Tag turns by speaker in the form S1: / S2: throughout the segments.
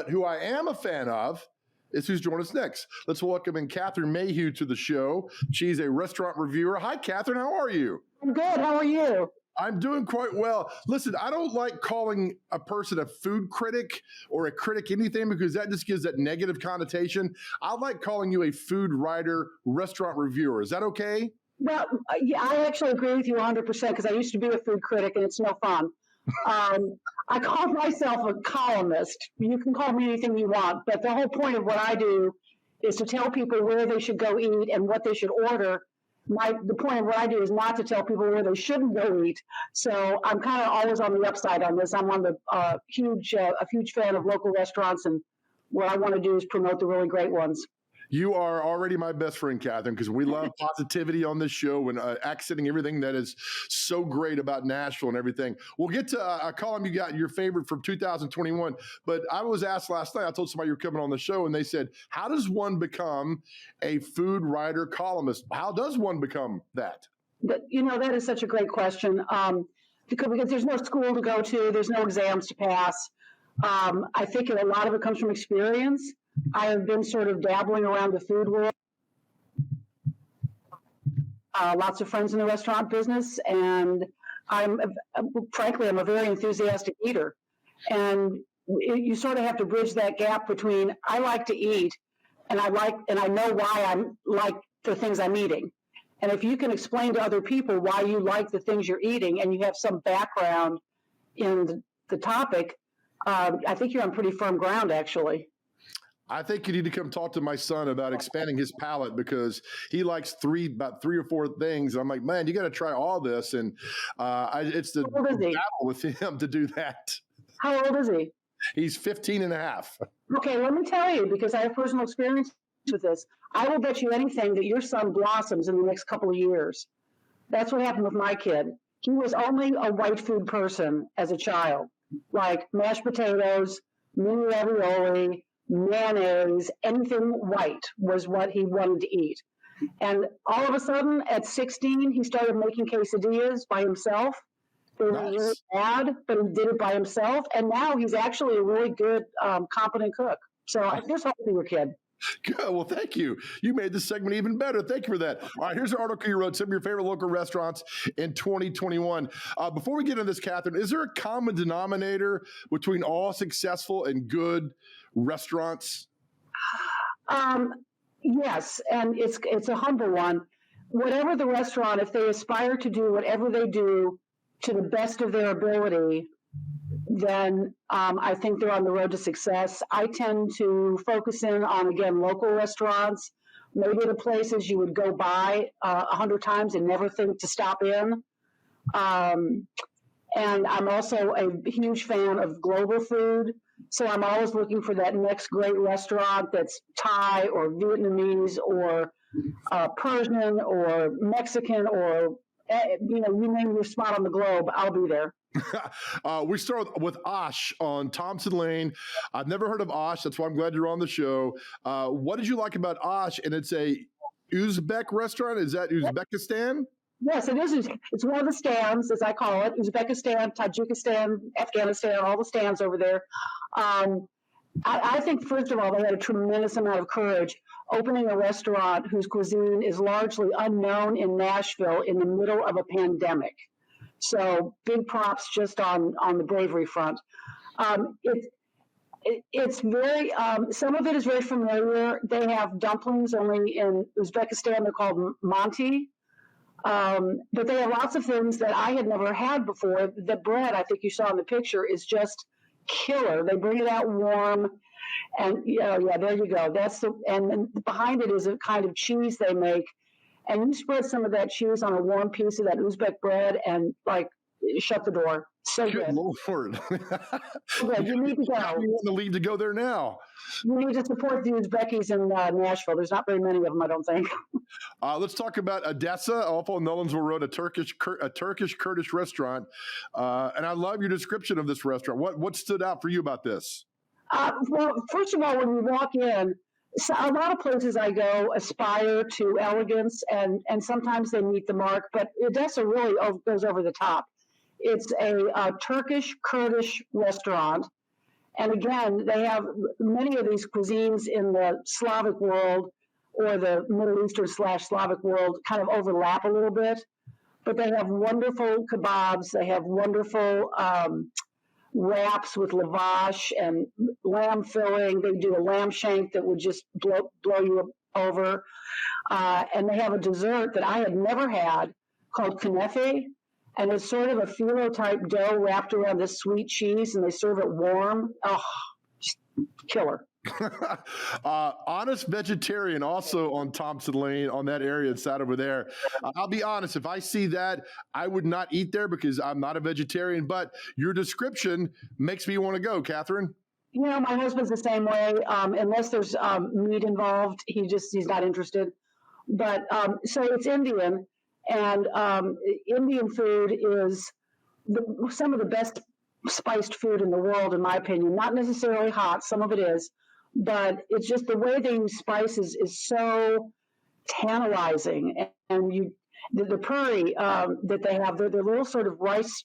S1: But who I am a fan of is who's joining us next. Let's welcome in Catherine Mayhew to the show. She's a restaurant reviewer. Hi, Catherine. How are you?
S2: I'm good. How are you?
S1: I'm doing quite well. Listen, I don't like calling a person a food critic or a critic anything because that just gives that negative connotation. I like calling you a food writer, restaurant reviewer. Is that okay?
S2: Well, yeah, I actually agree with you 100% because I used to be a food critic and it's no fun. I call myself a columnist. You can call me anything you want, but the whole point of what I do is to tell people where they should go eat and what they should order. The point of what I do is not to tell people where they shouldn't go eat. So I'm kind of always on the upside on this. I'm on the a huge fan of local restaurants, and what I want to do is promote the really great ones.
S1: You are already my best friend, Catherine, because we love positivity on this show and accenting everything that is so great about Nashville and everything. We'll get to a column you got, your favorite from 2021. But I was asked last night, I told somebody you're coming on the show, and they said, how does one become a food writer columnist? How does one become that?
S2: But, that is such a great question because there's no school to go to. There's no exams to pass. I think a lot of it comes from experience. I have been sort of dabbling around the food world. Lots of friends in the restaurant business, and frankly, I'm a very enthusiastic eater. And you sort of have to bridge that gap between I like to eat, and I know why I like the things I'm eating. And if you can explain to other people why you like the things you're eating, and you have some background in the topic, I think you're on pretty firm ground, actually.
S1: I think you need to come talk to my son about expanding his palate because he likes about three or four things. I'm like, man, you got to try all this. And it's the battle with him to do that.
S2: How old is he?
S1: He's 15 and a half.
S2: Okay, let me tell you, because I have personal experience with this. I will bet you anything that your son blossoms in the next couple of years. That's what happened with my kid. He was only a white food person as a child, like mashed potatoes, mini ravioli, mayonnaise, anything white was what he wanted to eat. And all of a sudden, at 16, he started making quesadillas by himself. They were really bad, but he did it by himself. And now he's actually a really good, competent cook. So there's hope for your kid.
S1: Good. Well, thank you. You made this segment even better. Thank you for that. All right, here's an article you wrote, some of your favorite local restaurants in 2021. Before we get into this, Catherine, is there a common denominator between all successful and good restaurants?
S2: Yes, and it's a humble one. Whatever the restaurant, if they aspire to do whatever they do to the best of their ability, then I think they're on the road to success. I tend to focus in on, again, local restaurants, maybe the places you would go by 100 times and never think to stop in. And I'm also a huge fan of global food. So I'm always looking for that next great restaurant that's Thai or Vietnamese or Persian or Mexican or, you name your spot on the globe, I'll be there.
S1: We start with Osh on Thompson Lane. I've never heard of Osh. That's why I'm glad you're on the show. What did you like about Osh? And it's a Uzbek restaurant. Is that Uzbekistan?
S2: Yes, it is. It's one of the stands, as I call it. Uzbekistan, Tajikistan, Afghanistan, all the stands over there. I think, first of all, they had a tremendous amount of courage opening a restaurant whose cuisine is largely unknown in Nashville in the middle of a pandemic. So big props just on the bravery front. It's very, some of it is very familiar. They have dumplings only in Uzbekistan. They're called manti. But they have lots of things that I had never had before. The bread, I think you saw in the picture, is just killer. They bring it out warm. And yeah, there you go. And behind it is a kind of cheese they make. And you spread some of that cheese on a warm piece of that Uzbek bread and shut the door. So good.
S1: Lord.
S2: Good. You need to go.
S1: You want to leave to go there now.
S2: You need to support the Uzbekis in Nashville. There's not very many of them, I don't think.
S1: Let's talk about Odessa off on Nolensville Road, a Turkish Kurdish restaurant. And I love your description of this restaurant. What stood out for you about this?
S2: Well, first of all, when you walk in, so a lot of places I go aspire to elegance, and sometimes they meet the mark, but Odessa really goes over the top. It's a Turkish Kurdish restaurant, And again, they have many of these cuisines in the Slavic world or the Middle Eastern / Slavic world kind of overlap a little bit, but they have wonderful kebabs. They have wonderful wraps with lavash and lamb filling. They do a lamb shank that would just blow you over. And they have a dessert that I had never had called kunefe. And it's sort of a phyllo type dough wrapped around this sweet cheese, and they serve it warm. Oh, just killer.
S1: Honest Vegetarian, also on Thompson Lane, on that area side over there. I'll be honest, if I see that, I would not eat there because I'm not a vegetarian, but your description makes me want to go, Catherine.
S2: You know, my husband's the same way. Unless there's meat involved, he's not interested. But so it's Indian. And Indian food is some of the best spiced food in the world, in my opinion. Not necessarily hot, some of it is, but it's just the way they use spices is so tantalizing. And the curry that they have, they're little sort of rice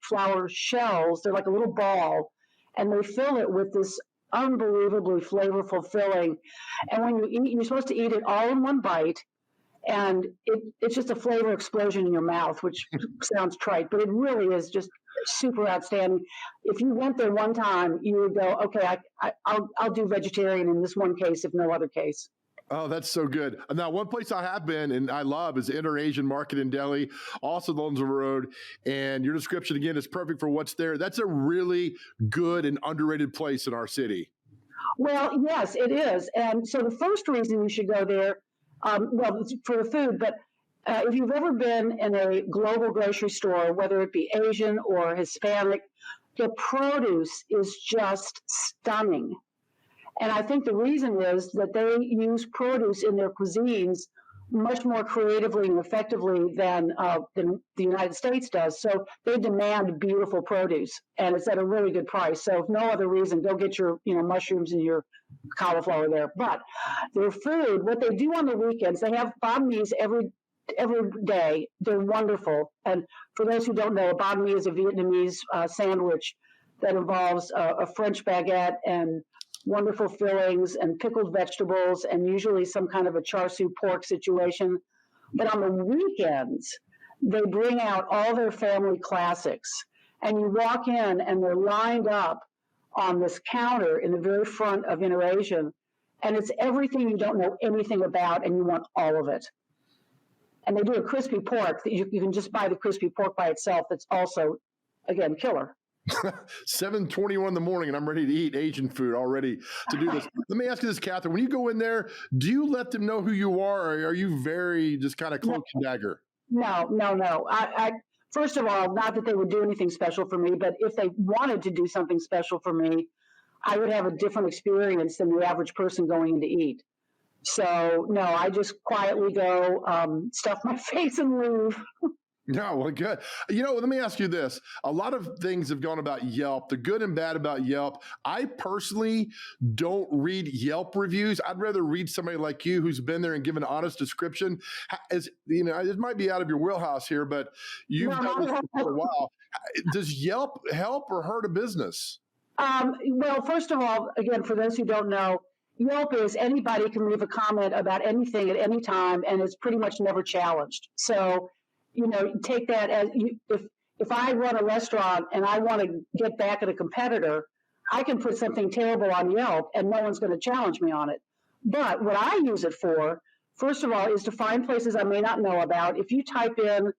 S2: flour shells. They're like a little ball, and they fill it with this unbelievably flavorful filling. And when you eat, you're supposed to eat it all in one bite. And it's just a flavor explosion in your mouth, which sounds trite, but it really is just super outstanding. If you went there one time, you would go, okay, I'll do vegetarian in this one case, if no other case.
S1: Oh, that's so good. Now, one place I have been and I love is Inter Asian Market in Delhi, also Lonsdale Road. And your description, again, is perfect for what's there. That's a really good and underrated place in our city.
S2: Well, yes, it is. And so the first reason you should go there, well, for the food, but if you've ever been in a global grocery store, whether it be Asian or Hispanic, the produce is just stunning. And I think the reason is that they use produce in their cuisines much more creatively and effectively than the United States does. So they demand beautiful produce, and it's at a really good price. So if no other reason, go get your mushrooms and your cauliflower there. But their food, what they do on the weekends, they have banh mi's every day. They're wonderful. And for those who don't know, a banh mi is a Vietnamese sandwich that involves a French baguette and wonderful fillings and pickled vegetables and usually some kind of a char siu pork situation. But on the weekends, they bring out all their family classics. And you walk in and they're lined up on this counter in the very front of Inter Asian. And it's everything you don't know anything about, and you want all of it. And they do a crispy pork that you can just buy the crispy pork by itself. That's also, again, killer.
S1: 7:21 in the morning, and I'm ready to eat Asian food already to do this. Let me ask you this, Catherine. When you go in there, do you let them know who you are, or are you very just kind of cloak and dagger?
S2: No. I first of all, not that they would do anything special for me, but if they wanted to do something special for me, I would have a different experience than the average person going in to eat. So, no, I just quietly go, stuff my face and leave.
S1: No, well, good. Let me ask you this. A lot of things have gone about Yelp, the good and bad about Yelp. I personally don't read Yelp reviews. I'd rather read somebody like you who's been there and given an honest description. It might be out of your wheelhouse here, but you've done this for a while. Does Yelp help or hurt a business?
S2: Well, first of all, again, for those who don't know, Yelp is anybody can leave a comment about anything at any time, and it's pretty much never challenged. So, take that as if I run a restaurant and I want to get back at a competitor, I can put something terrible on Yelp and no one's going to challenge me on it. But what I use it for, first of all, is to find places I may not know about. If you type in,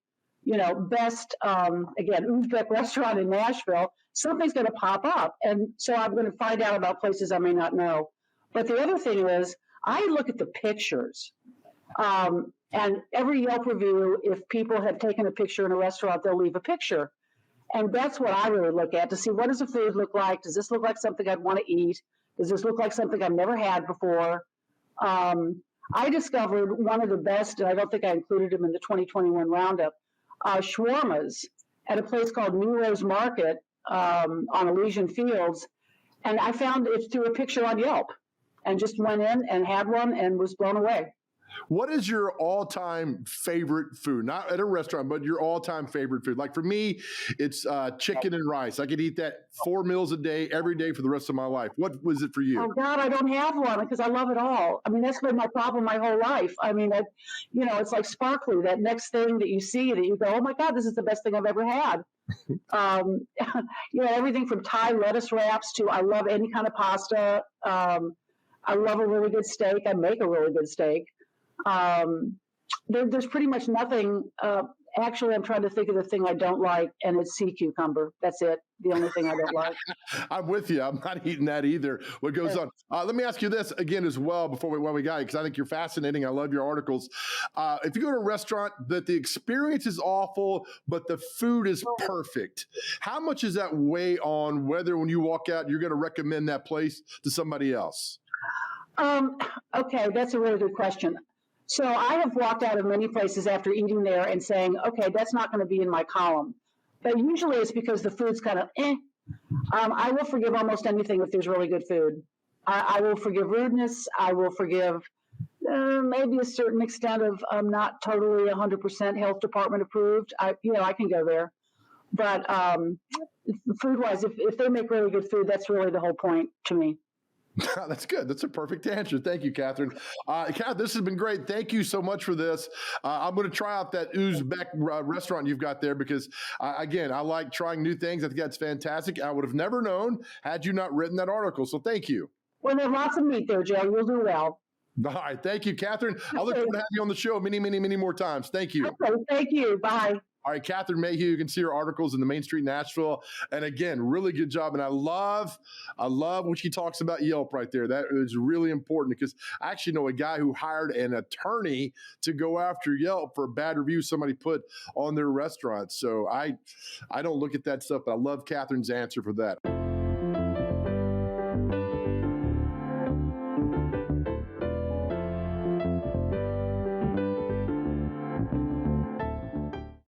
S2: best, Uzbek restaurant in Nashville, something's going to pop up. And so I'm going to find out about places I may not know. But the other thing is, I look at the pictures. And every Yelp review, if people have taken a picture in a restaurant, they'll leave a picture. And that's what I really look at to see, what does the food look like? Does this look like something I'd want to eat? Does this look like something I've never had before? I discovered one of the best, and I don't think I included them in the 2021 roundup, shawarmas at a place called Nero's Market on Elysian Fields. And I found it through a picture on Yelp and just went in and had one and was blown away.
S1: What is your all-time favorite food? Not at a restaurant, but your all-time favorite food. Like for me, it's chicken and rice. I could eat that 4 meals a day, every day for the rest of my life. What was it for you?
S2: Oh God, I don't have one because I love it all. I mean, that's been my problem my whole life. I mean, it's like sparkly, that next thing that you see that you go, oh my God, this is the best thing I've ever had. Everything from Thai lettuce wraps to I love any kind of pasta. I love a really good steak. I make a really good steak. There's pretty much nothing. Actually, I'm trying to think of the thing I don't like, and it's sea cucumber. That's it. The only thing I don't like.
S1: I'm with you. I'm not eating that either. What goes on? Let me ask you this again as well while we got you, because I think you're fascinating. I love your articles. If you go to a restaurant that the experience is awful, but the food is perfect, how much does that weigh on whether when you walk out, you're going to recommend that place to somebody else?
S2: Okay, that's a really good question. So I have walked out of many places after eating there and saying, okay, that's not going to be in my column. But usually it's because the food's kind of I will forgive almost anything if there's really good food. I will forgive rudeness. I will forgive maybe a certain extent of not totally 100% health department approved. I can go there. But food-wise, if they make really good food, that's really the whole point to me.
S1: That's good. That's a perfect answer. Thank you, Catherine. Catherine, this has been great. Thank you so much for this. I'm going to try out that Uzbek restaurant you've got there because, again, I like trying new things. I think that's fantastic. I would have never known had you not written that article. So thank you.
S2: Well, there's lots of meat there, Joe. You'll do well.
S1: All right. Thank you, Catherine. I look forward to having you on the show many, many, many more times. Thank you.
S2: Okay, thank you. Bye.
S1: All right, Catherine Mayhew, you can see her articles in the Main Street Nashville. And again, really good job. And I love what she talks about Yelp right there. That is really important because I actually know a guy who hired an attorney to go after Yelp for a bad review somebody put on their restaurant. So I don't look at that stuff, but I love Catherine's answer for that.